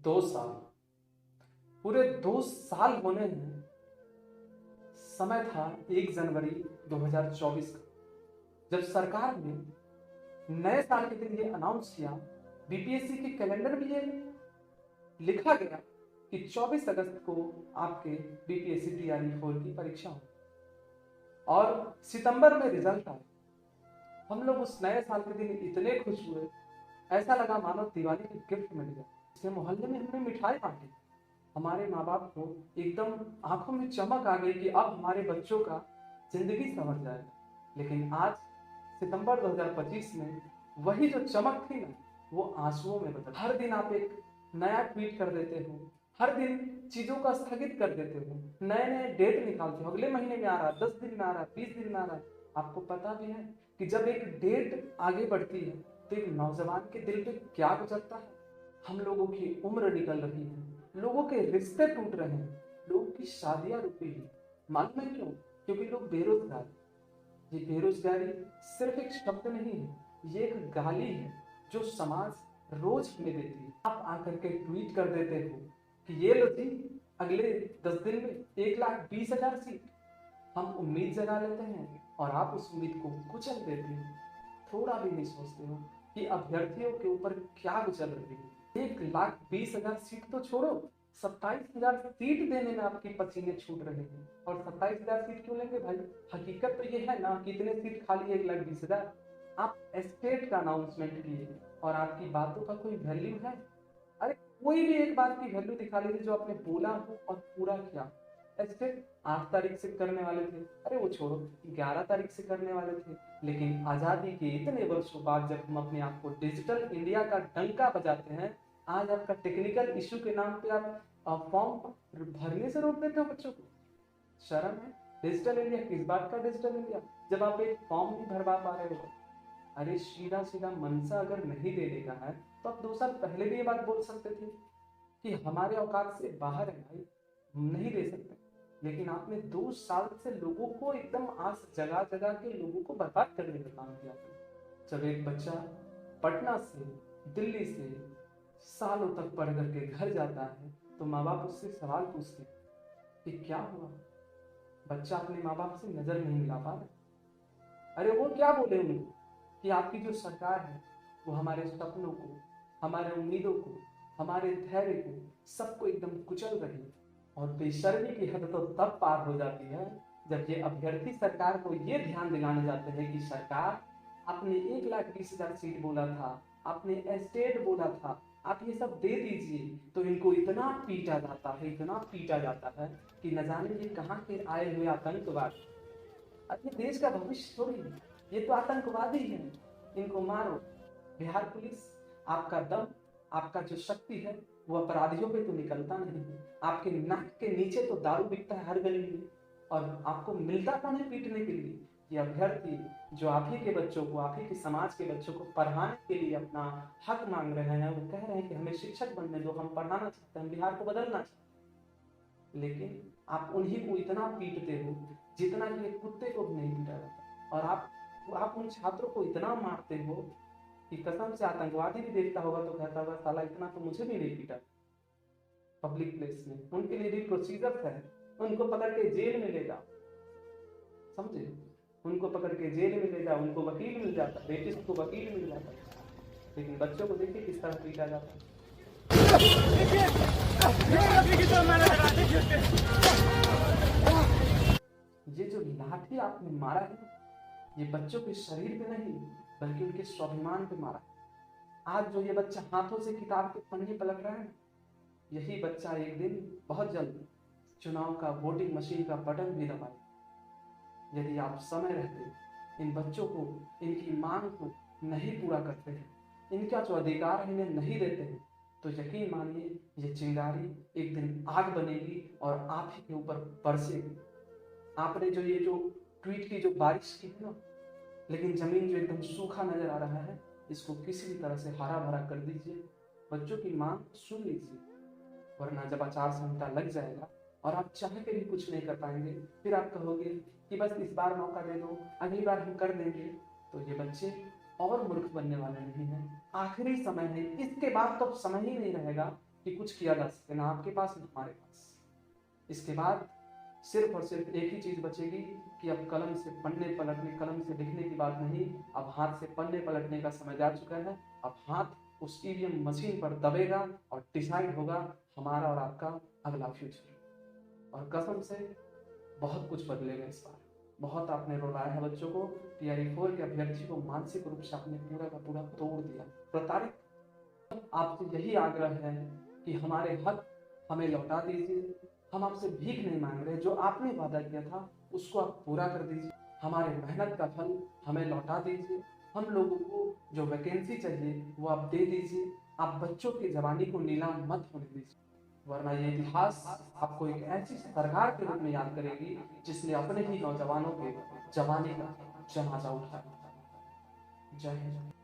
2 साल, पूरे 2 साल होने हैं। समय था 1 जनवरी 2024 का, जब सरकार ने नए साल के दिन ये अनाउंस किया। बीपीएससी के कैलेंडर में ये लिखा गया कि 24 अगस्त को आपके बीपीएससी टीआरई 4 की परीक्षा हो और सितंबर में रिजल्ट आए। हम लोग उस नए साल के दिन इतने खुश हुए, ऐसा लगा मानो दिवाली की गिफ्ट मिल गया। इसके मोहल्ले में हमने मिठाई बांटी। हमारे माँ बाप को एकदम आंखों में चमक आ गई कि अब हमारे बच्चों का जिंदगी संवर जाएगा। लेकिन आज सितंबर 2025 में वही जो चमक थी ना, वो आंसुओं में बदल। हर दिन आप एक नया ट्वीट कर देते हो, हर दिन चीजों का स्थगित कर देते हो, नए नए डेट निकालते हो, अगले महीने में आ रहा, 10 दिन में आ रहा, 20 दिन में आ रहा। आपको पता भी है कि जब एक डेट आगे बढ़ती है तो एक नौजवान के दिल पे क्या गुजरता है। हम लोगों की उम्र निकल रही है, लोगों के रिश्ते टूट रहे हैं, लोगों की शादियां रुकी हुई। मालूम है क्यों? क्योंकि लोग बेरोजगार। ये बेरोजगारी सिर्फ एक शब्द नहीं है, ये एक गाली है जो समाज रोज हमें देती है। आप आकर के ट्वीट कर देते हो कि ये लो जी, अगले 10 दिन में 1,20,000 सीट। हम उम्मीद जगा लेते हैं और आप उस उम्मीद को कुचल देते हो। थोड़ा भी नहीं सोचते हो कि अभ्यर्थियों के ऊपर क्या गुजर रही है। 1,20,000 सीट तो छोड़ो, 27,000 सीट देने में आपके पसीने छूट रहे हैं। और 27,000 सीट क्यों लेंगे भाई? हकीकत तो ये है ना, कितने सीट खाली है? 1,20,000। आप स्टेट का अनाउंसमेंट किए और आपकी बातों का कोई वैल्यू है? अरे कोई भी एक बात की वैल्यू दिखा लीजिए जो आपने बोला हो और पूरा किया। स्टेट 8 तारीख से करने वाले थे, अरे वो छोड़ो, 11 तारीख से करने वाले थे। लेकिन आजादी के इतने वर्षों बाद जब हम अपने आप को डिजिटल इंडिया का डंका बजाते हैं, आज आपका टेक्निकल इश्यू के नाम पे आप फॉर्म भरने से रोक देते हो बच्चों को। शर्म है? डिजिटल इंडिया किस बात का डिजिटल इंडिया, जब आप एक फॉर्म नहीं भरवा पा रहे हो। अरे सीधा सीधा मनसा अगर नहीं दे देगा है तो आप 2 साल पहले भी ये बात बोल सकते थे कि हमारे औकात से बाहर है भाई, हम नहीं दे सकते। लेकिन आपने 2 साल से लोगों को एकदम आस जगा जगा के लोगों को बर्बाद करने का काम किया। जब एक बच्चा पटना से, दिल्ली से सालों तक पढ़ करके घर जाता है तो माँ बाप उससे सवाल पूछते हैं कि क्या हुआ? बच्चा अपने माँ बाप से नजर नहीं मिला पा रहा। अरे वो क्या बोले उनको कि आपकी जो सरकार है वो हमारे सपनों को, हमारे उम्मीदों को, हमारे धैर्य को, सबको एकदम कुचल रही है। और बेशर्मी की हद तो तब पार हो जाती है जब ये अभ्यर्थी सरकार को ये ध्यान दिलाने जाते हैं कि सरकार, आपने 1,20,000 सीट बोला था, आपने एस्टेट बोला था, आप ये सब दे दीजिए। तो इनको इतना पीटा जाता है, इतना पीटा जाता है कि न जाने ये कहाँ के आए हुए आतंकवाद। अपने देश का भविष्य थोड़ी है, ये तो आतंकवादी हैं, इनको मारो। बिहार पुलिस, आपका दम, आपका जो शक्ति है वो अपराधियों पे तो निकलता नहीं है। आपके नाक के नीचे तो दारू बिकता है हर गली में, और आपको मिलता कौन है पीटने के लिए? ये अभ्यर्थी जो आप ही के बच्चों को, आप ही के समाज के बच्चों को पढ़ाने के लिए अपना हक मांग रहे हैं, वो कह रहे हैं कि हमें शिक्षक बनने दो, हम पढ़ाना चाहते हैं, बिहार को बदलना चाहते हैं। लेकिन आप उन्हीं को इतना पीटते हो जितना कि एक कुत्ते को भी नहीं पीटा जाता। और आप उन छात्रों को इतना मारते हो कि कसम से आतंकवादी भी देखता होगा तो कहता होगा साला इतना तो मुझे भी नहीं पीटा। पब्लिक प्लेस में उनके लिए भी प्रोसीजर है, उनको पकड़ के जेल में ले जाओ, समझे? उनको पकड़ के जेल में ले जाओ, उनको वकील मिल जाता, रेपिस्ट को वकील मिल जाता। लेकिन बच्चों को देखिए किस तरह पीटा जाता है। ये जो लाठी आपने मारा है, ये बच्चों के शरीर पे नहीं बल्कि उनके स्वाभिमान पे मारा। आज जो ये बच्चा हाथों से किताब के पन्ने पलट रहा है, यही बच्चा एक दिन बहुत जल्द चुनाव का वोटिंग मशीन का बटन भी दबाए। यदि आप समय रहते इन बच्चों को, इनकी मांग को नहीं पूरा करते हैं, इनका जो अधिकार इन्हें नहीं देते हैं, तो यकीन मानिए ये चिंगारी एक दिन आग बनेगी और आप ही के ऊपर बरसेगी। आपने जो ये जो ट्वीट की जो बारिश की है ना, लेकिन जमीन जो एकदम सूखा नजर आ रहा है, इसको किसी भी तरह से हरा भरा कर दीजिए। बच्चों की मांग सुन लीजिए, वरना जब आचार संहिता लग जाएगा और आप चाह के भी कुछ नहीं कर पाएंगे, फिर आप कहोगे कि बस इस बार मौका दे दो, अगली बार हम कर देंगे। तो ये बच्चे और मूर्ख बनने वाले नहीं हैं। आखिरी समय है, इसके बाद तो समय ही नहीं रहेगा कि कुछ किया जा सके, ना आपके पास ना हमारे पास। इसके बाद सिर्फ और सिर्फ एक ही चीज बचेगी कि अब कलम से पन्ने पलटने, कलम से लिखने की बात नहीं, अब हाथ से पन्ने पलटने का समय जा चुका है। अब हाथ उस ईवीएम मशीन पर दबेगा और डिसाइड होगा हमारा और आपका अगला फ्यूचर। और कसम से बहुत कुछ बदलेगा इस बार। बहुत आपने रुलाया है बच्चों को। टीआरई 4 के अभ्यर्थी को मानसिक रूप से आपने पूरा का पूरा तोड़ दिया, प्रताड़ित। आपसे यही आग्रह है कि हमारे हक हमें लौटा दीजिए। हम आपसे भीख नहीं मांग रहे, जो आपने वादा किया था उसको आप पूरा कर दीजिए। हमारे मेहनत का फल हमें लौटा दीजिए। हम लोगों को जो वैकेंसी चाहिए वो आप दे दीजिए। आप बच्चों की जवानी को नीलाम मत होने दीजिए, वरना ये इतिहास आपको एक ऐसी सरकार के रूप में याद करेगी जिसने अपने ही नौजवानों के जवानी का जनाजा उठाया। जय हिंद।